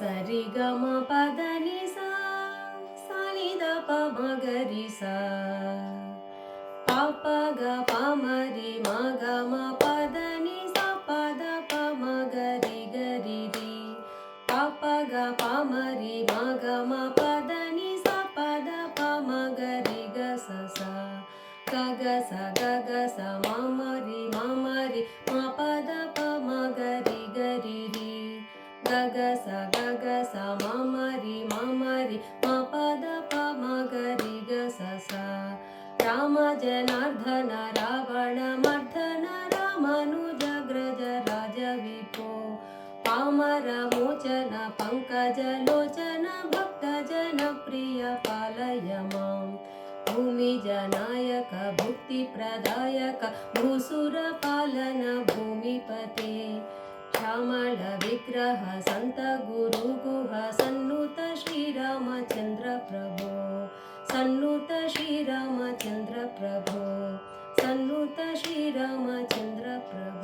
సరి గమ పదని సా సాని ద ప మ గరి సా పాప గ ప మరి మ గ మ పదని సా పద ప మ గరి గరి రి పాప గ ప మరి మ గ మ పదని సా పద ప మ గరి గ స సా గ గ స గ గ స మ మరి మ పద ప మ గరి గరి రి గ గ స గ గ స మ మరి మ పద ప మ గరి గ స సా రామ జనార్దన రావణ మర్దన రామానుజగ్రజ రాజ విభో పామర మోచన పంకజ లోచన భక్త జన ప్రియ పాలయ మాం భూమి జనాయక భుక్తి ప్రదాయక భూసుర పాలన భూమిపతే శ్యామళ విగ్రಹ సంత గురు గుహ సన్నుత శ్రీరామచంద్ర ప్రభో సన్నుత శ్రీరామచంద్ర ప్రభో సన్నుత శ్రీరామచంద్ర ప్రభో